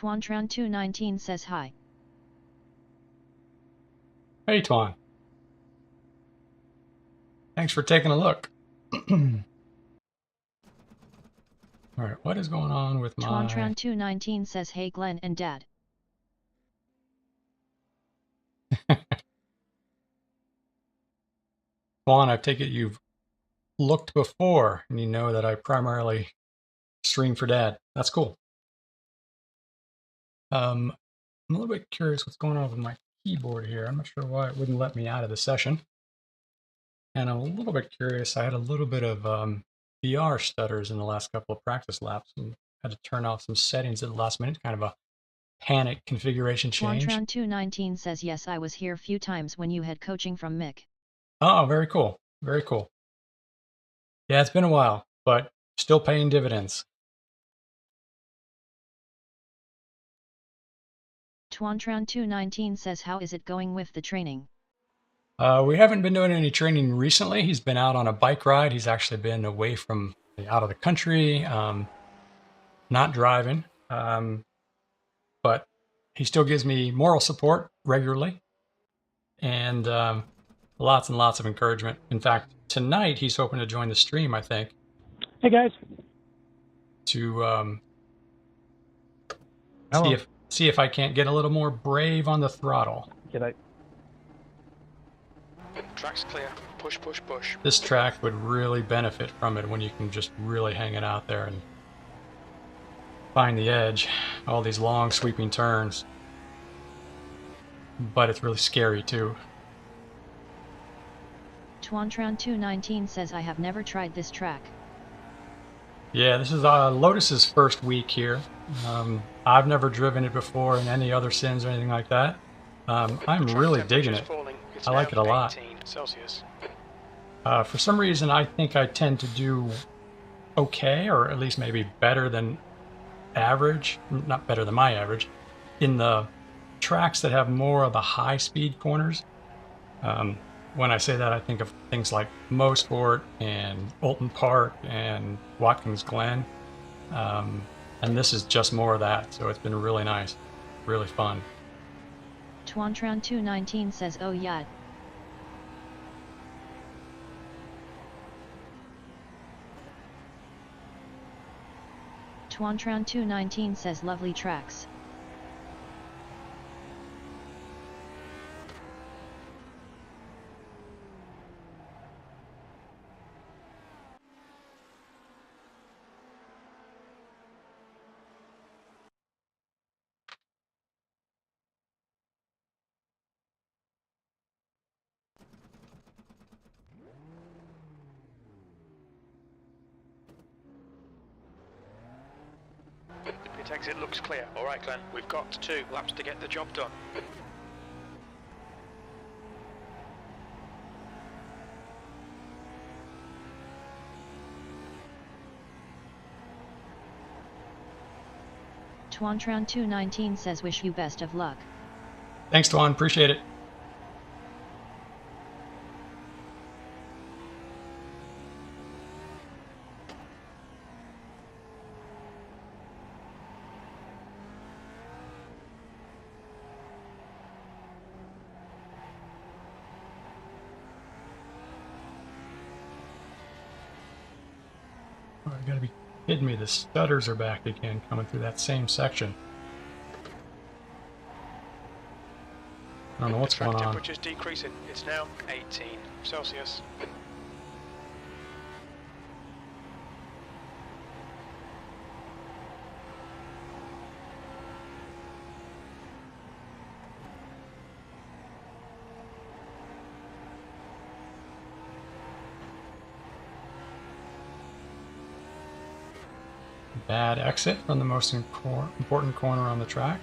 Twantron219 says hi. Hey, Twan. Thanks for taking a look. All right, what is going on with my... Twantron219 says hey Glenn and Dad. Twan, I take it you've looked before and you know that I primarily stream for Dad. That's cool. I'm a little bit curious what's going on with my keyboard here. I'm not sure why it wouldn't let me out of the session. And I'm a little bit curious. I had a little bit of VR stutters in the last couple of practice laps and had to turn off some settings at the last minute, kind of a panic configuration change. Twantron219 says yes, I was here few times when you had coaching from Mick. Oh, very cool. Very cool. Yeah, it's been a while, but still paying dividends. Twantron219 says how is it going with the training? We haven't been doing any training recently. He's been out on a bike ride. He's actually been away from out of the country, not driving, but he still gives me moral support regularly and lots and lots of encouragement. In fact, tonight he's hoping to join the stream, I think. Hey guys. To see if I can't get a little more brave on the throttle. G'day. Track's clear. Push, push, push. This track would really benefit from it when you can just really hang it out there and find the edge. All these long sweeping turns. But it's really scary too. Twantron219 says I have never tried this track. Yeah, this is Lotus's first week here. I've never driven it before in any other sims or anything like that. I'm really digging it. I like it a lot. For some reason, I think I tend to do okay, or at least maybe better than average, not better than my average, in the tracks that have more of the high-speed corners. When I say that, I think of things like Mosport and Olton Park and Watkins Glen. And this is just more of that, so it's been really nice, really fun. Twantron219 says oh yeah. Twantron219 says lovely tracks. Pit exit looks clear. All right, Glenn, we've got 2 laps to get the job done. Twantron219 says wish you best of luck. Thanks, Twan. Appreciate it. Oh, you gotta be kidding me. The stutters are back again, coming through that same section. I don't know what's going on. The temperature's decreasing. It's now 18 Celsius. Bad exit from the most important corner on the track.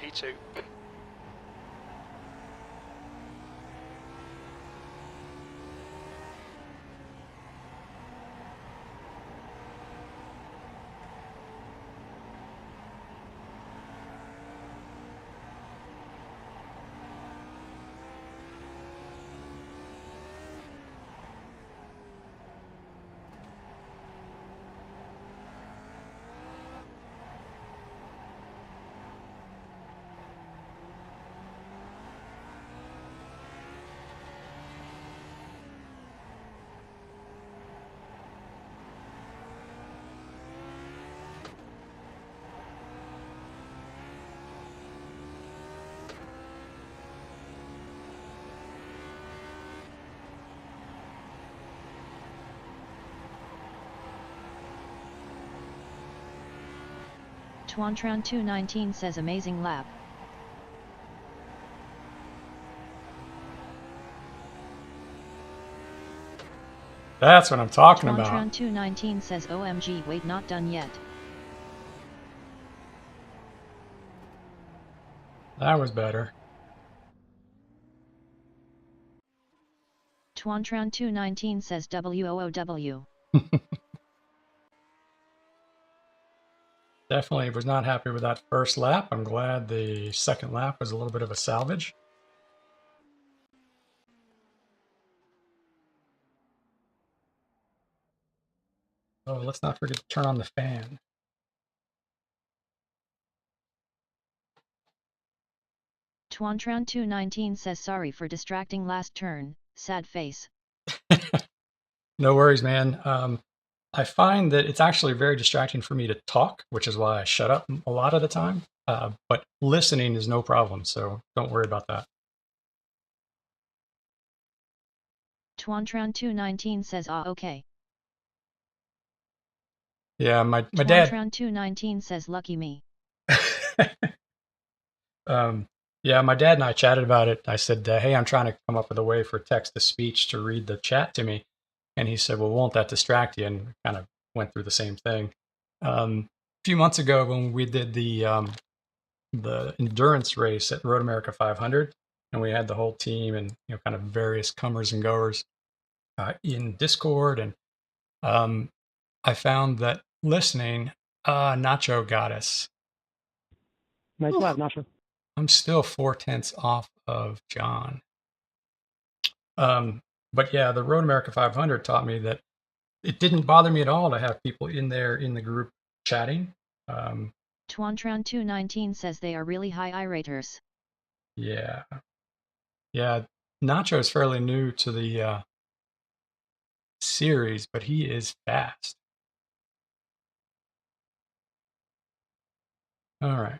P2. Twantron219 says amazing lap. That's what I'm talking about. Twantron219 says OMG wait not done yet. That was better. Twantron219 says WOOW. Definitely was not happy with that first lap. I'm glad the second lap was a little bit of a salvage. Oh, let's not forget to turn on the fan. Twantron219 says sorry for distracting last turn, sad face. No worries, man. I find that it's actually very distracting for me to talk, which is why I shut up a lot of the time. But listening is no problem, so don't worry about that. Twantron219 says okay. Yeah, my dad. Twantron219 says lucky me. Yeah, my dad and I chatted about it. I said, hey, I'm trying to come up with a way for text to speech to read the chat to me. And he said, well, won't that distract you? And kind of went through the same thing. A few months ago when we did the endurance race at Road America 500, and we had the whole team and kind of various comers and goers in Discord. And I found that listening, Nacho got us. Nice lap, Nacho. I'm still 4/10 off of John. But yeah, the Road America 500 taught me that it didn't bother me at all to have people in there in the group chatting. Twantron219 says they are really high iRaters. Yeah. Yeah, Nacho is fairly new to the series, but he is fast. All right.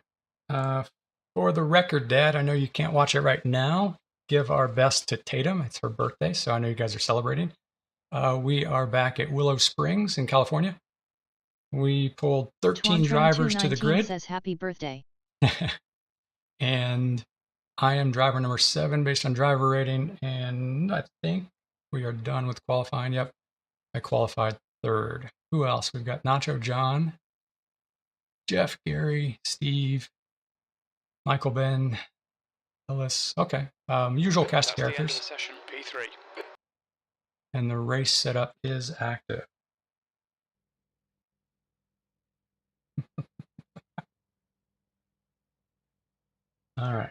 For the record, Dad, I know you can't watch it right now. Give our best to Tatum. It's her birthday, so I know you guys are celebrating. We are back at Willow Springs in California. We pulled 13 drivers to the grid. Says happy birthday. And I am driver number 7 based on driver rating, and I think we are done with qualifying. Yep, I qualified 3rd. Who else? We've got Nacho, John, Jeff, Gary, Steve, Michael, Ben, Ellis. Okay, usual cast of characters. That's the end of the session, P3. And the race setup is active. All right.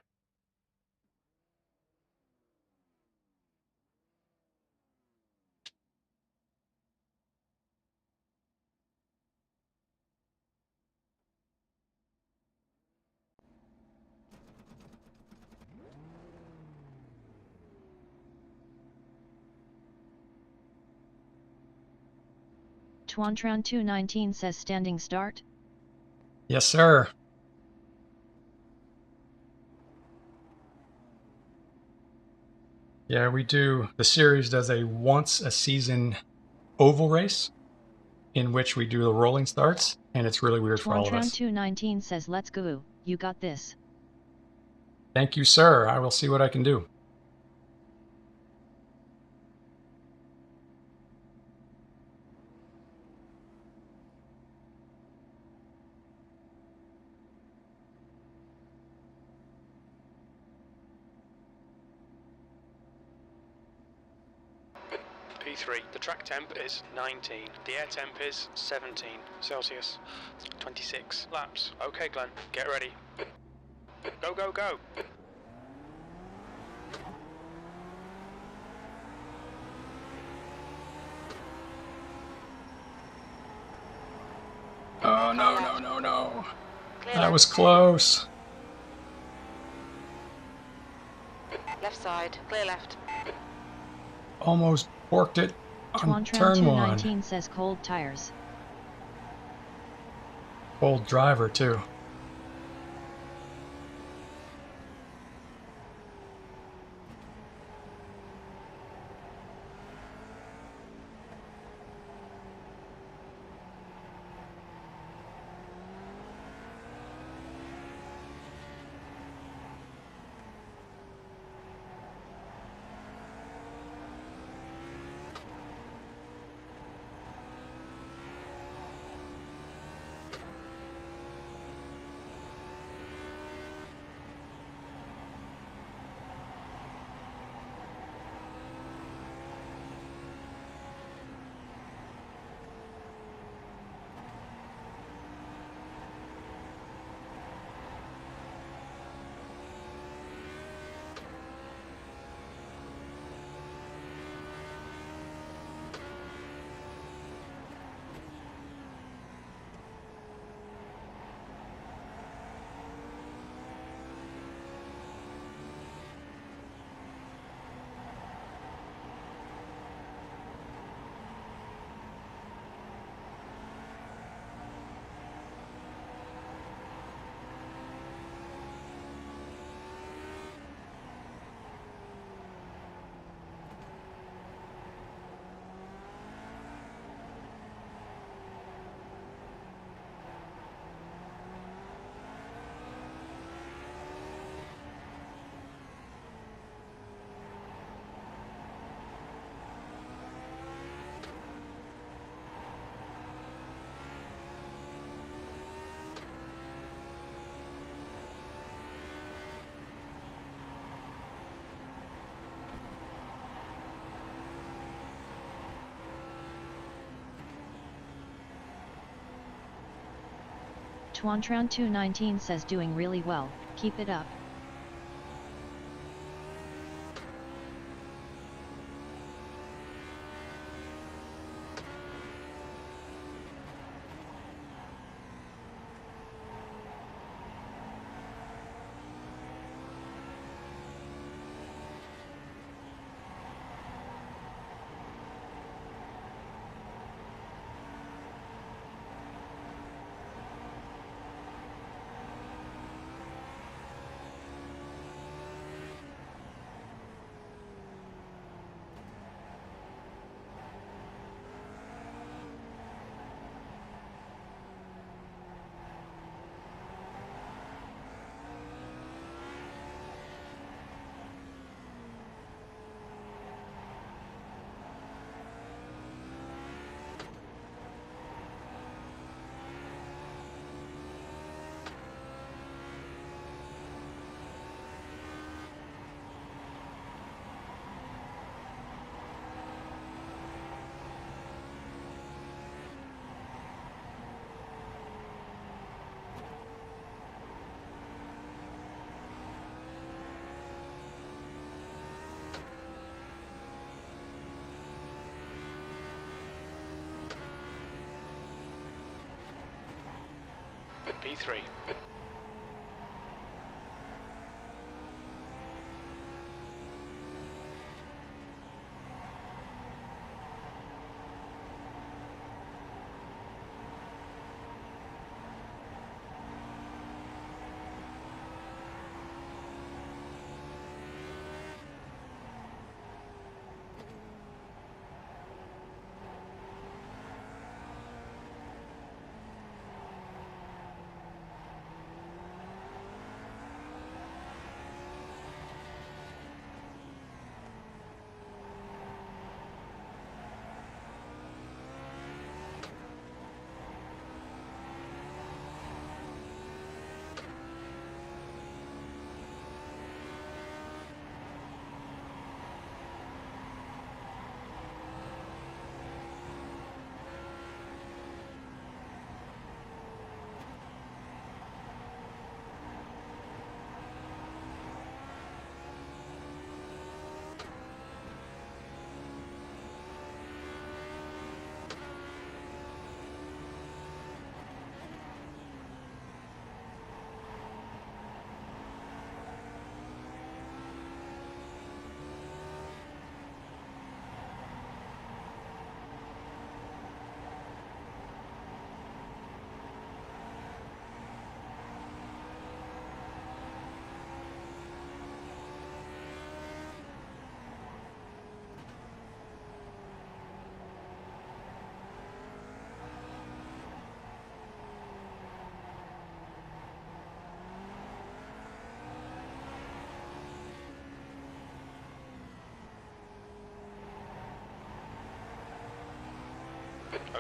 Twantron219 says standing start. Yes, sir. Yeah, we do. The series does a once a season oval race in which we do the rolling starts, and it's really weird for all of us. Twantron219 says let's go, you got this. Thank you, sir. I will see what I can do. P3, the track temp is 19. The air temp is 17 Celsius. 26 laps. Okay, Glenn, get ready. Go, go, go. Oh, no, no, no, no. That was close. Left side, clear left. Almost borked it on turn 219 one. says cold tires. Old driver, too. Tuantran 219 says doing really well, keep it up. P3.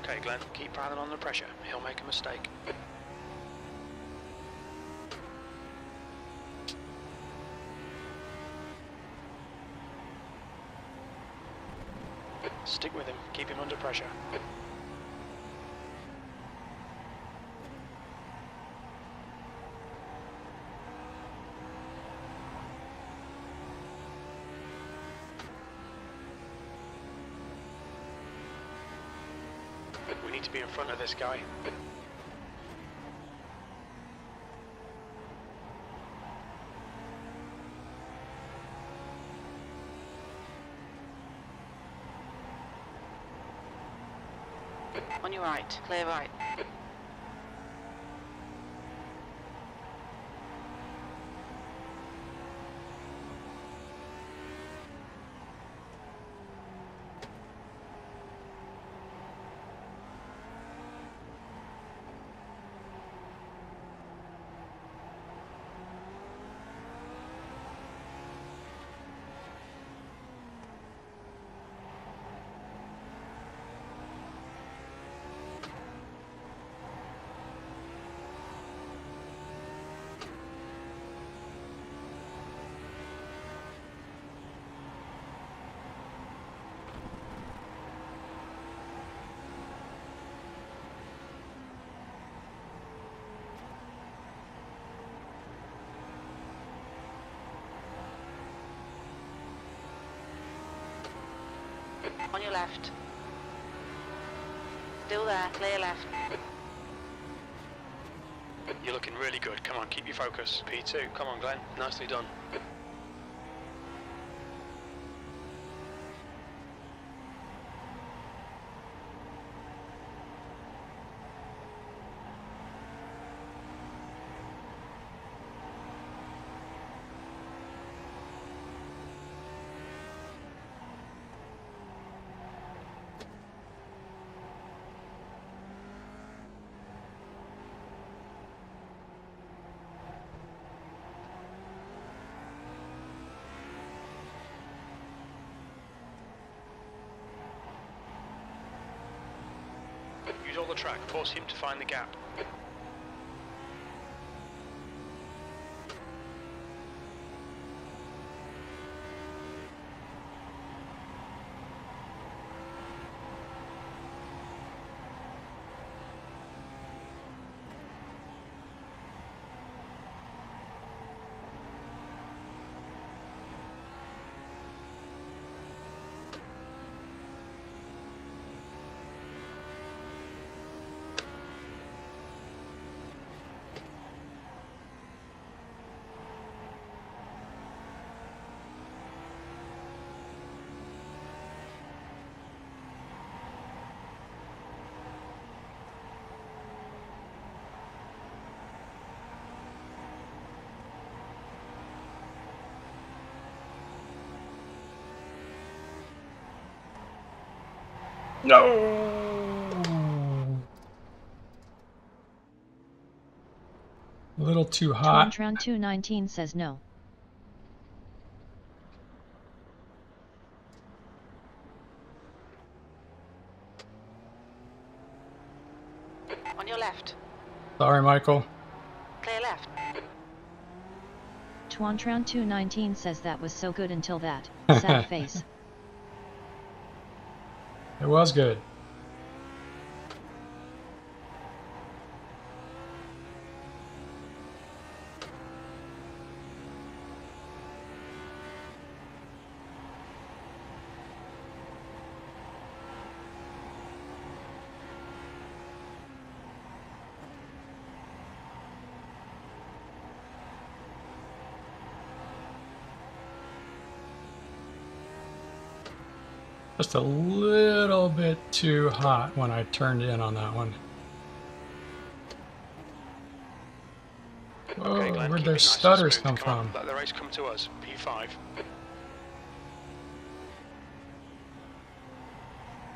Okay, Glenn, keep piling on the pressure. He'll make a mistake. Stick with him. Keep him under pressure. We need to be in front of this guy. On your right, clear right. On your left. Still there, clear left. You're looking really good. Come on, keep your focus. P2. Come on, Glenn. Nicely done. Use all the track. Force him to find the gap. No! A little too hot. Tuan 219 says no. On your left. Sorry, Michael. Clear left. Tuan 219 says that was so good until that. Sad face. It was good. Just a little bit too hot when I turned in on that one. Whoa, Okay, Glenn, where'd keep their it nice and stutters smooth. come Come on, from? let the race come to us. P5.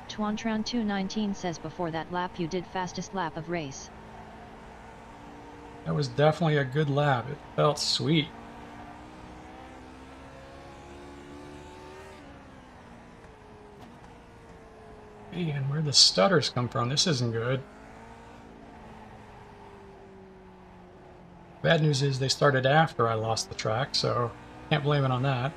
Tuan 219 says before that lap you did fastest lap of race. That was definitely a good lap. It felt sweet. Man, where the stutters come from? This isn't good. Bad news is they started after I lost the track, so can't blame it on that.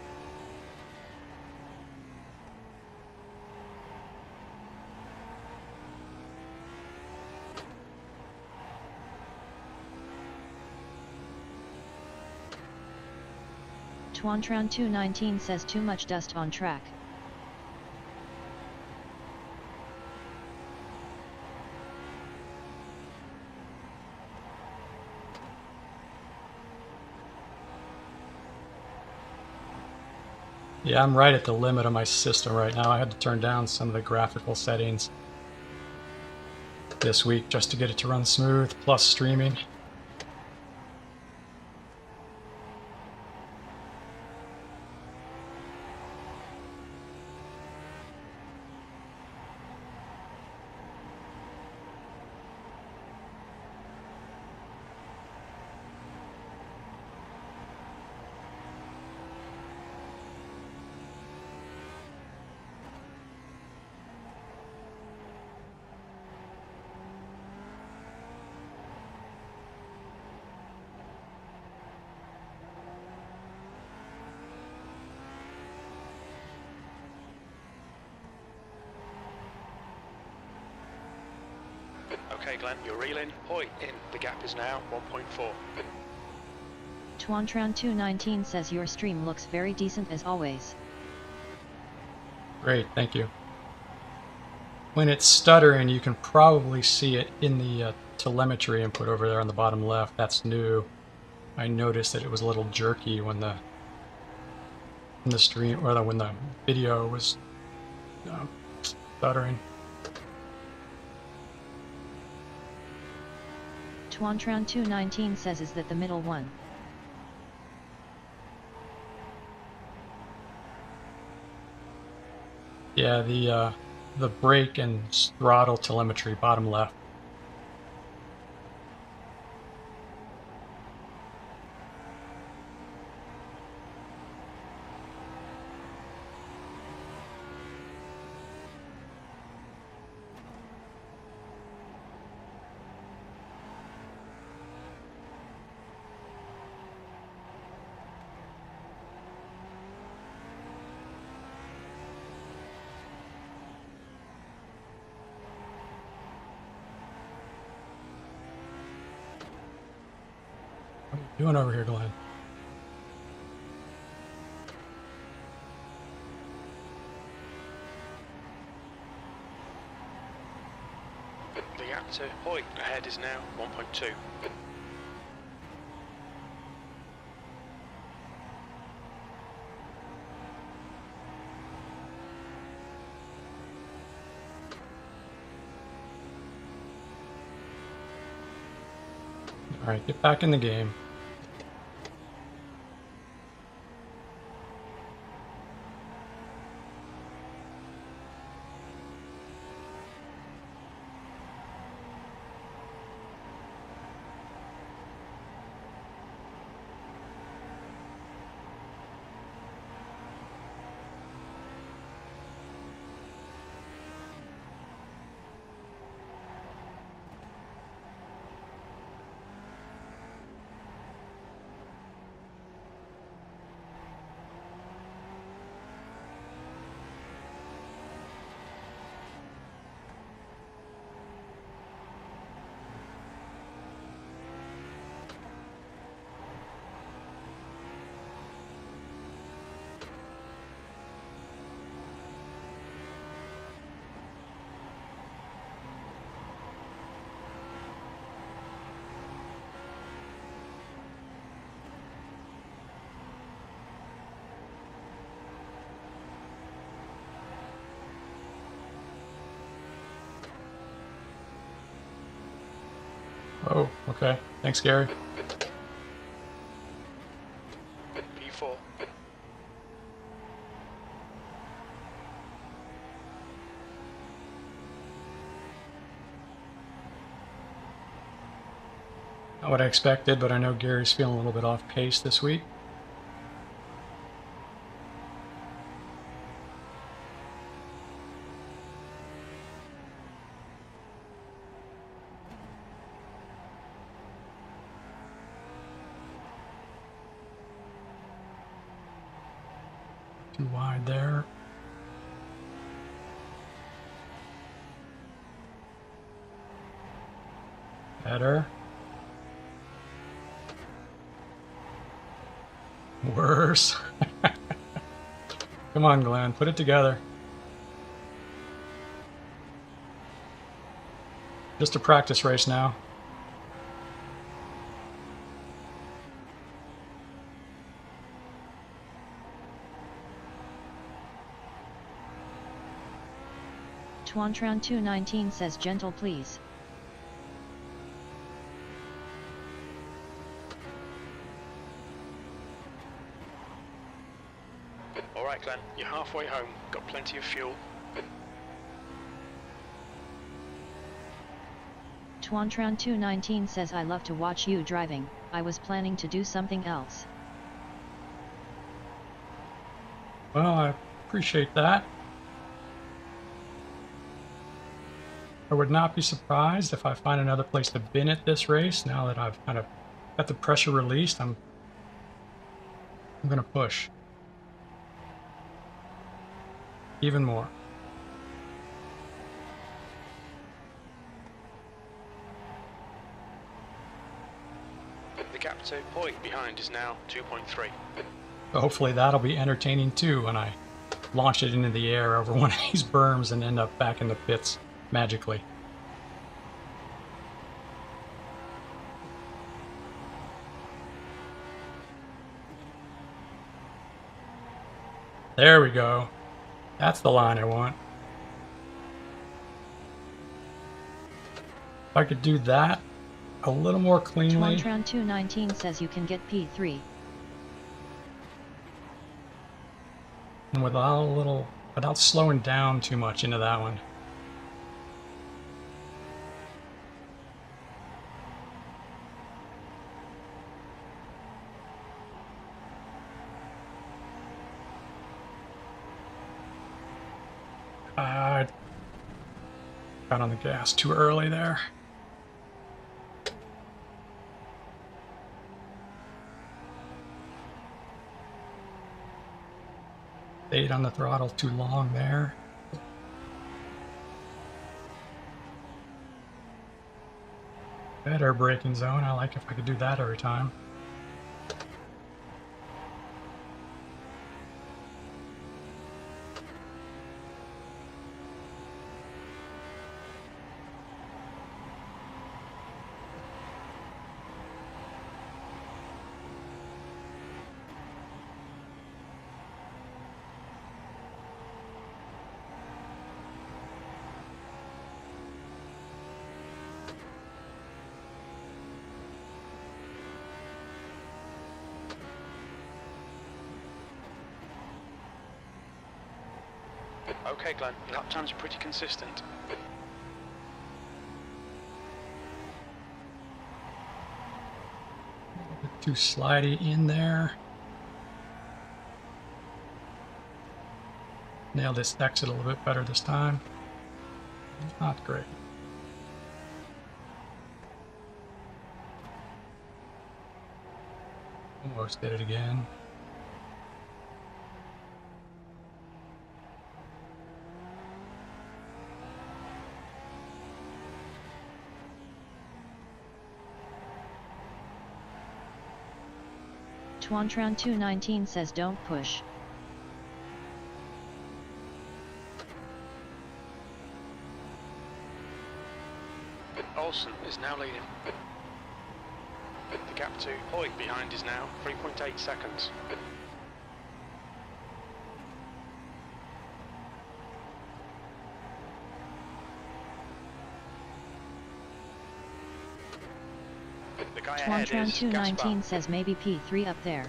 Tuantran219 says too much dust on track. Yeah, I'm right at the limit of my system right now. I had to turn down some of the graphical settings this week just to get it to run smooth, plus streaming. Okay, Glenn, you're reeling. Hoi, in. The gap is now 1.4. Tuantran219 says your stream looks very decent as always. Great, thank you. When it's stuttering, you can probably see it in the telemetry input over there on the bottom left. That's new. I noticed that it was a little jerky when the stream, or when the video was stuttering. Tuantran219 says is that the middle one. Yeah, the brake and throttle telemetry, bottom left. What are you doing over here, Glenn? The gap to Hoi ahead is now 1.2. All right, get back in the game. Oh, okay. Thanks, Gary. P4. Not what I expected, but I know Gary's feeling a little bit off pace this week. Too wide there. Better. Worse. Come on, Glenn, put it together. Just a practice race now. Twantran219 says gentle please. Alright Glenn, you're halfway home, got plenty of fuel. Twantran219 says I love to watch you driving, I was planning to do something else. Well, I appreciate that. I would not be surprised if I find another place to bin at this race. Now that I've kind of got the pressure released, I'm going to push even more. The gap to point behind is now 2.3. Hopefully that'll be entertaining too when I launch it into the air over one of these berms and end up back in the pits magically. There we go. That's the line I want. If I could do that a little more cleanly. Twantran219 says you can get P3. And without slowing down too much into that one. I got on the gas too early there. Stayed on the throttle too long there. Better braking zone. I like if I could do that every time. Okay Glenn, your lap time's pretty consistent. A bit too slidey in there. Nailed this exit a little bit better this time. Not great. Almost did it again. Twantran219 says don't push. Olsen is now leading. The gap to Hoyt behind is now 3.8 seconds. The guy ahead is Twantran219 Gaspar. says maybe P3 up there.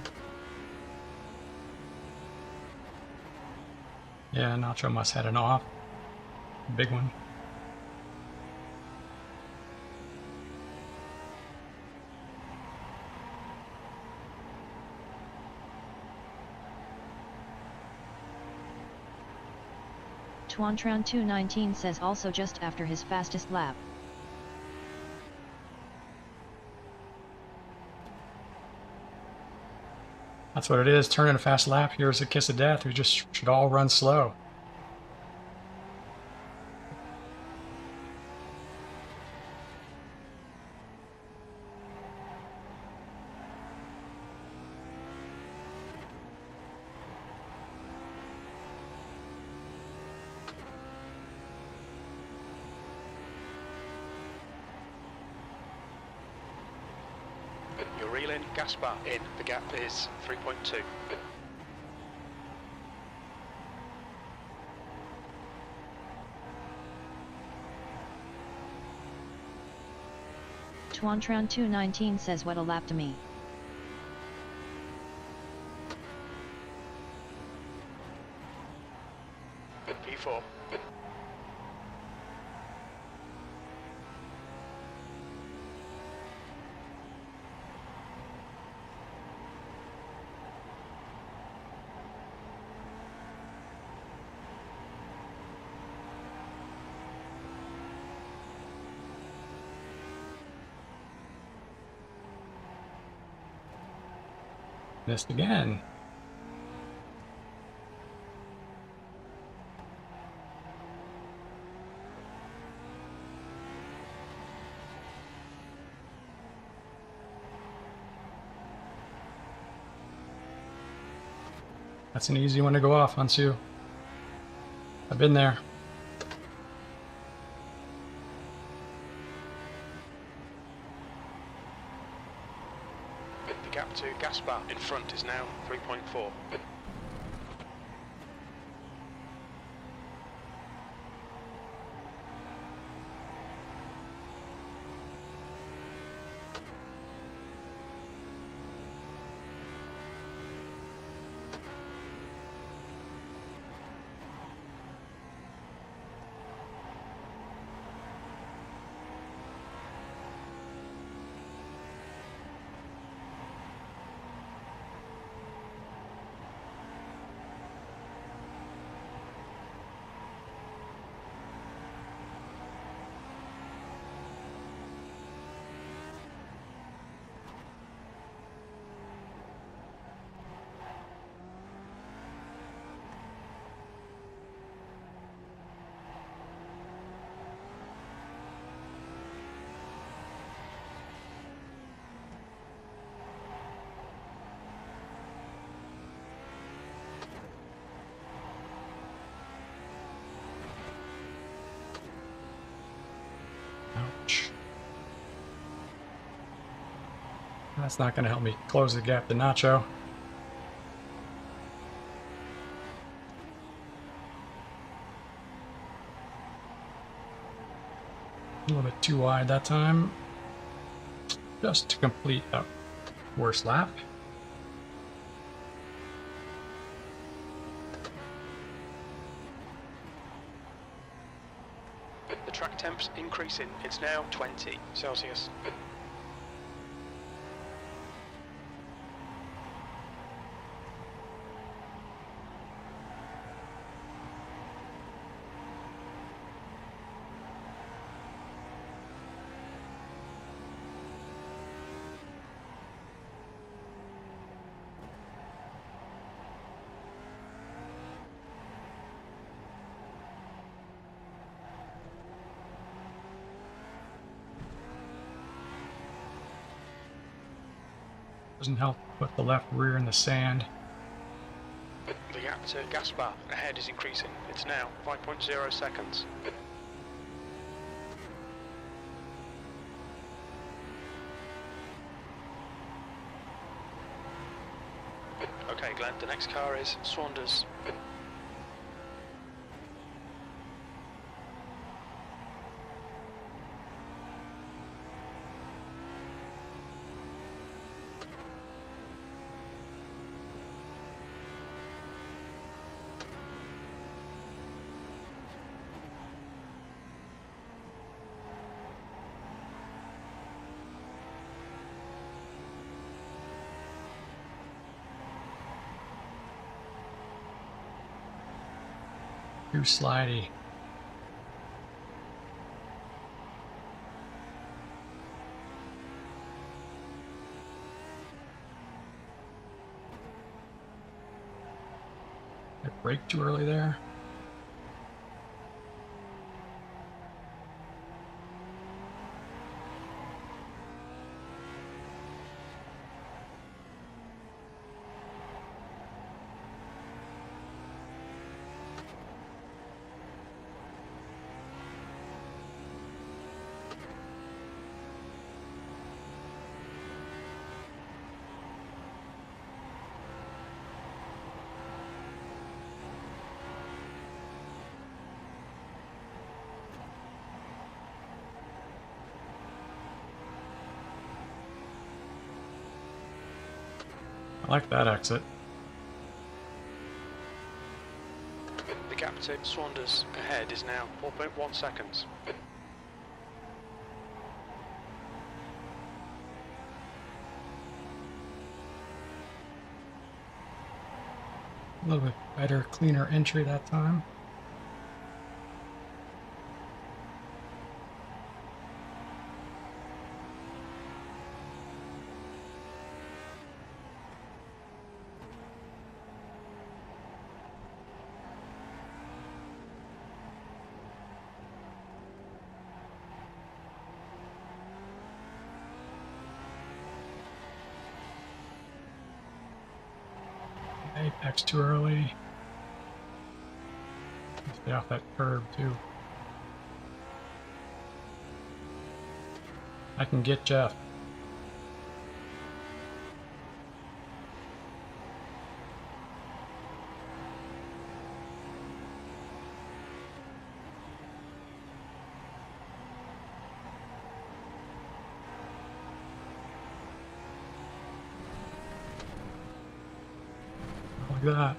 Yeah, Nacho must have had an off. Big one. Twantran219 says also just after his fastest lap. That's what it is. Turning a fast lap. Here's a kiss of death. We just should all run slow. You're reeling, gas bar in. The gap is 3.2. Twantran219 says what a lap to me. P4. Missed again. That's an easy one to go off, Hansu. I've been there. The gap to gas bar in front is now 3.4. Ouch. That's not going to help me close the gap to Nacho. A little bit too wide that time. Just to complete that worst lap. The track temp's increasing. It's now 20 Celsius. Doesn't help put the left rear in the sand. The gap to gas bar ahead is increasing. It's now 5.0 seconds. Okay, Glenn, the next car is Saunders. Too slidey. brake too early there. I like that exit. The gap to Saunders ahead is now 4.1 seconds. A little bit better, cleaner entry that time. Apex too early. Stay off that curb too. I can get Jeff. Like that.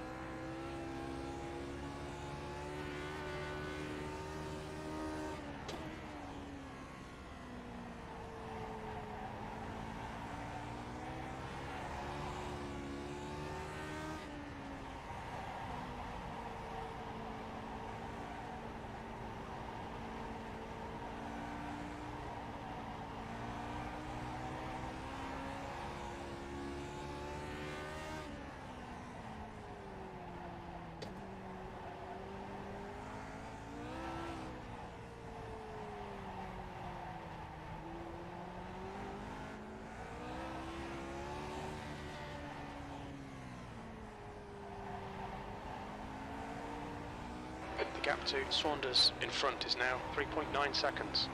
The gap to Saunders in front is now 3.9 seconds.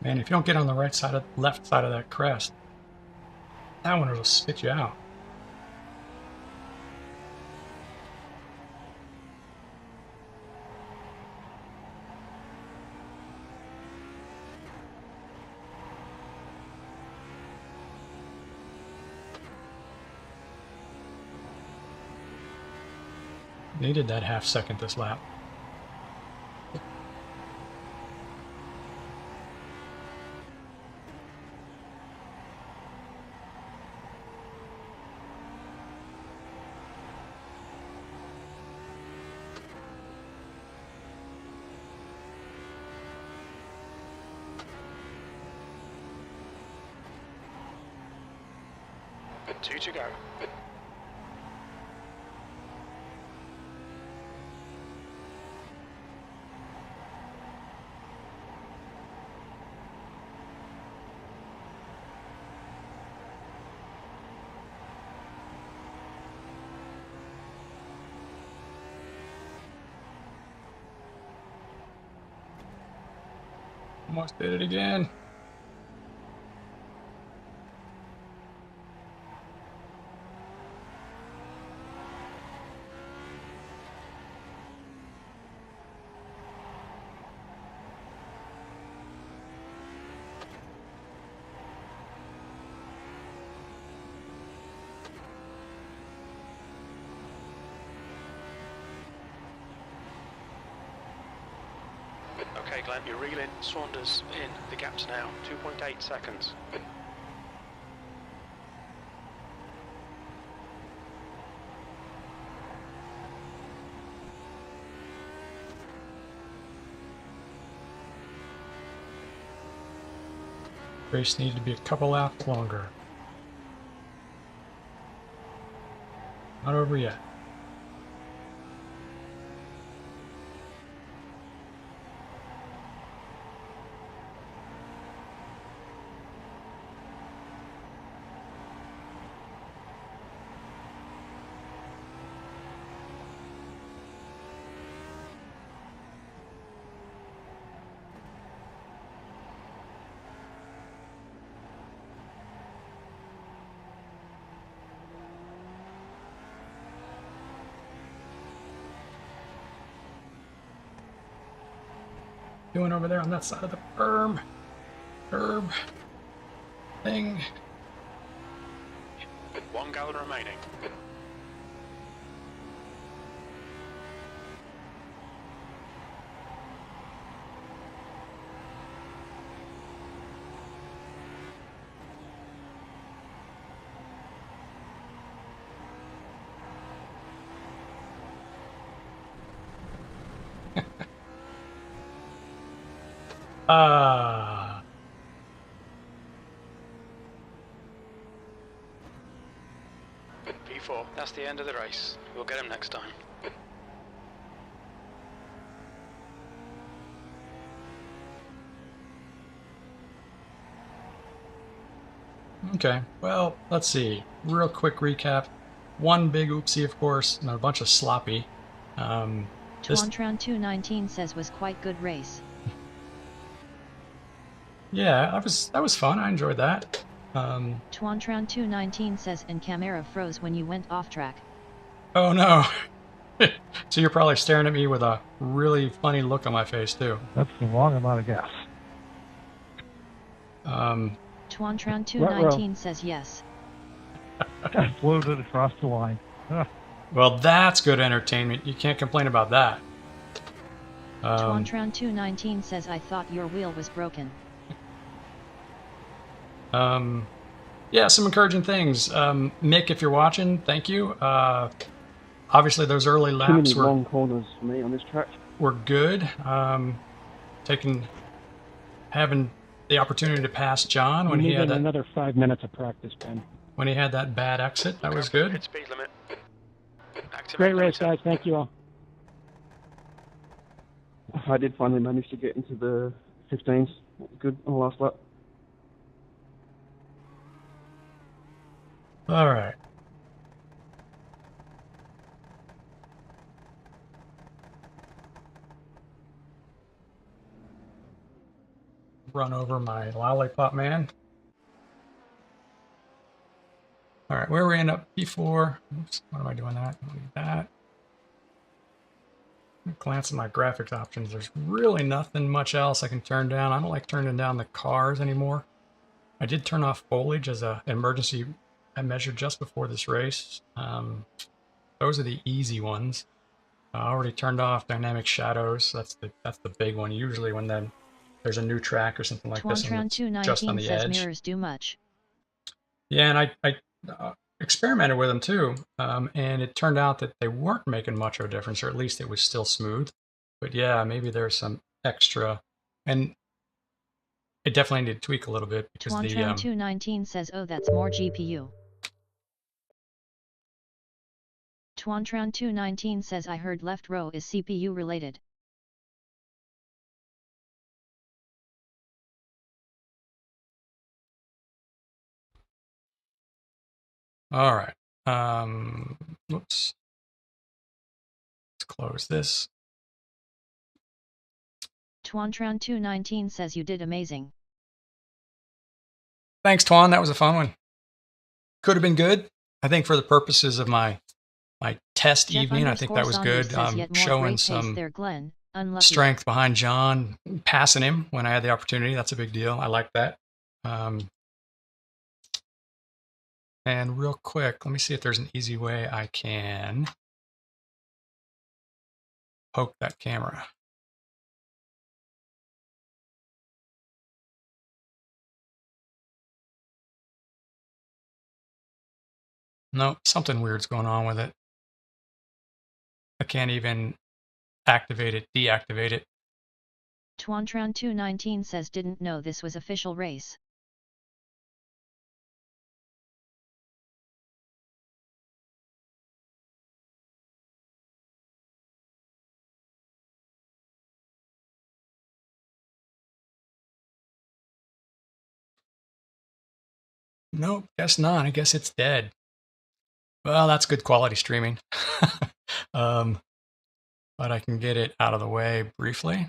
Man, if you don't get on the right side of left side of that crest, that one will spit you out. Needed that half second this lap. Two to go. Almost did it again. Okay, Glenn, you're reeling. Saunders in. The gap's now 2.8 seconds. Race needed to be a couple laps longer. Not over yet. Doing over there on that side of the berm. Curb. Thing. 1 gallon remaining. P4. That's the end of the race. We'll get him next time. Okay, well, let's see. Real quick recap. One big oopsie, of course, and a bunch of sloppy. Twantron219 says was quite good race. Yeah, that was fun. I enjoyed that. Twantron219 says and camera froze when you went off track. Oh no. So you're probably staring at me with a really funny look on my face too. That's the wrong amount of gas. Twantron219 says yes. Floated across the line. Well, that's good entertainment. You can't complain about that. Twantron219 says I thought your wheel was broken. Yeah, some encouraging things. Mick, if you're watching, thank you. Obviously, those early Too many laps long corners for me on this track. were good. Having the opportunity to pass John when he had that, another 5 minutes of practice, Ben. when he had that bad exit, that was good. Hit speed limit. Great race, guys. Thank you all. I did finally manage to get into the 15s. That was good on the last lap. All right. Run over my lollipop man. All right, where we end up P4. Oops, what am I doing that? I don't need that. Glance at my graphics options. There's really nothing much else I can turn down. I don't like turning down the cars anymore. I did turn off foliage as an emergency I measured just before this race. Those are the easy ones. I already turned off dynamic shadows. That's the big one. Usually when there's a new track or something like this, and it's just on Twantron219 the says edge. mirrors do much. Yeah, and I experimented with them too, and it turned out that they weren't making much of a difference, or at least it was still smooth. But yeah, maybe there's some extra, and it definitely needed to tweak a little bit because Twantron219 says oh that's more GPU. Twantron219 says I heard left row is CPU related. all right. Whoops. Let's close this. Tuantran219 says you did amazing. Thanks, Tuan. That was a fun one. Could have been good. I think for the purposes of my test evening, I think that was good. Showing some there, Glenn. strength behind John, passing him when I had the opportunity. That's a big deal. I like that. And real quick, let me see if there's an easy way I can poke that camera. Nope, something weird's going on with it. I can't even activate it, deactivate it. Tuantran219 says didn't know this was official race. Nope, guess not. I guess it's dead. Well, that's good quality streaming. But I can get it out of the way briefly.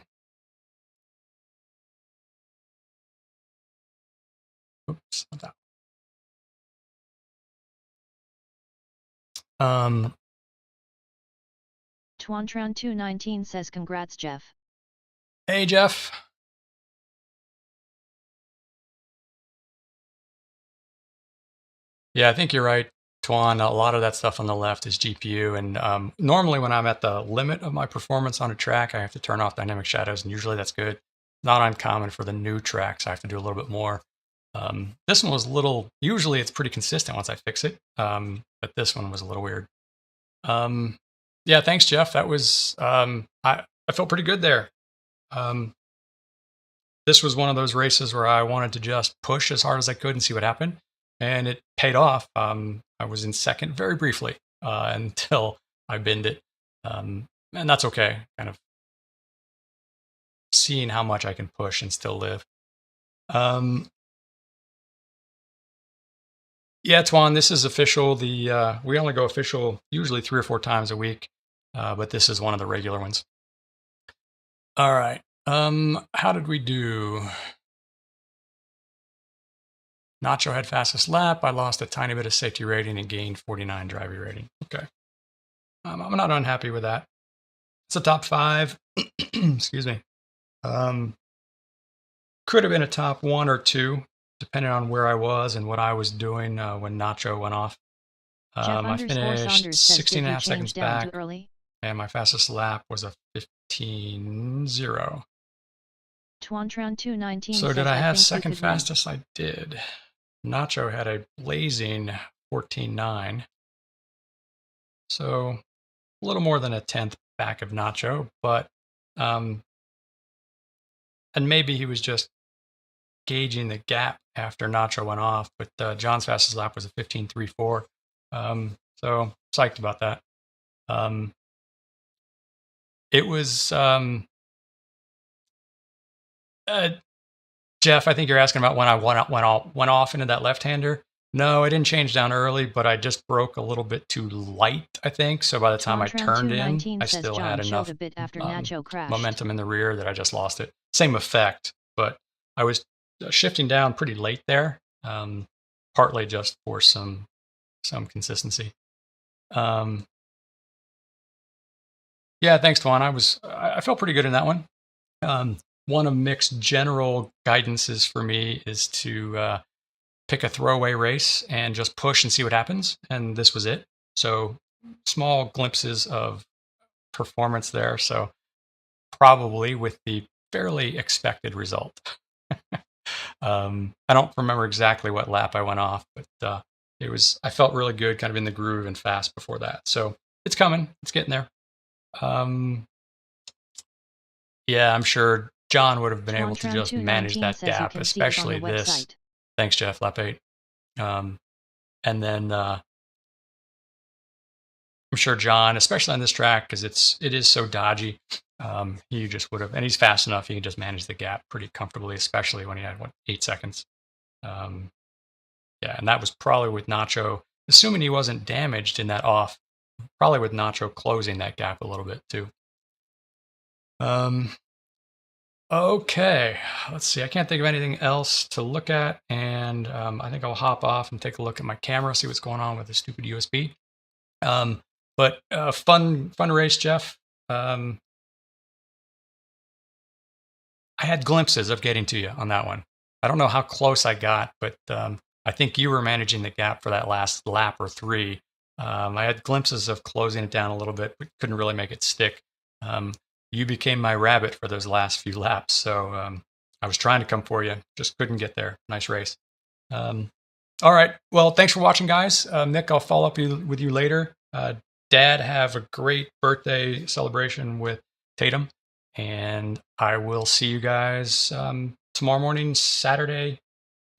Oops, not that. Tuantran219 says congrats, Jeff. Hey, Jeff. Yeah, I think you're right, Tuan. A lot of that stuff on the left is GPU. And normally when I'm at the limit of my performance on a track, I have to turn off dynamic shadows, and usually that's good. Not uncommon for the new tracks. I have to do a little bit more. This one was a little, usually it's pretty consistent once I fix it. But this one was a little weird. Yeah, thanks, Jeff. That was, I felt pretty good there. This was one of those races where I wanted to just push as hard as I could and see what happened. And it paid off. I was in second very briefly until I binned it. And that's okay. Kind of seeing how much I can push and still live. Yeah, Tuan, this is official. We only go official usually 3 or 4 times a week, but this is one of the regular ones. All right. How did we do? Nacho had fastest lap. I lost a tiny bit of safety rating and gained 49 driver rating. Okay. I'm not unhappy with that. It's a top 5. Excuse me. Could have been a top 1 or 2, depending on where I was and what I was doing when Nacho went off. I finished 16 and a half seconds back, and my fastest lap was a 15.0. Tuantran219 So did I have second fastest? I did. Nacho had a blazing 14.9. So a little more than a 10th back of Nacho, but and maybe he was just gauging the gap after Nacho went off, but John's fastest lap was a 15.34. So psyched about that. It was Jeff, I think you're asking about when I went off into that left-hander. No, I didn't change down early, but I just broke a little bit too light, I think. So by the time I turned in, I still had enough momentum in the rear that I just lost it. Same effect, but I was shifting down pretty late there, partly just for some consistency. Yeah, thanks, Tuan. I felt pretty good in that one. One of Mick's general guidances for me is to pick a throwaway race and just push and see what happens. And this was it. So small glimpses of performance there. So probably with the fairly expected result. I don't remember exactly what lap I went off, but I felt really good, kind of in the groove and fast before that. So it's coming. It's getting there. Yeah, I'm sure John would have been able to just manage that gap, especially this. Thanks, Jeff, lap 8. And then I'm sure John, especially on this track, because it is so dodgy, he just would have, and he's fast enough, he can just manage the gap pretty comfortably, especially when he had 8 seconds. Yeah, and that was probably with Nacho, assuming he wasn't damaged in that off, probably with Nacho closing that gap a little bit too. Okay, let's see. I can't think of anything else to look at, and I think I'll hop off and take a look at my camera, see what's going on with the stupid USB. But fun race, Jeff. I had glimpses of getting to you on that one. I don't know how close I got, but I think you were managing the gap for that last lap or 3. I had glimpses of closing it down a little bit, but couldn't really make it stick. You became my rabbit for those last few laps, so I was trying to come for you, just couldn't get there. Nice race. All right, well, thanks for watching, guys. Nick, I'll follow up with you later. Dad, have a great birthday celebration with Tatum, and I will see you guys tomorrow morning, Saturday,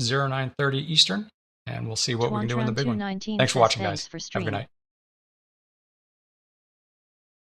09:30 Eastern, and we'll see what we can do in the big one. Thanks for watching, guys. Have a good night.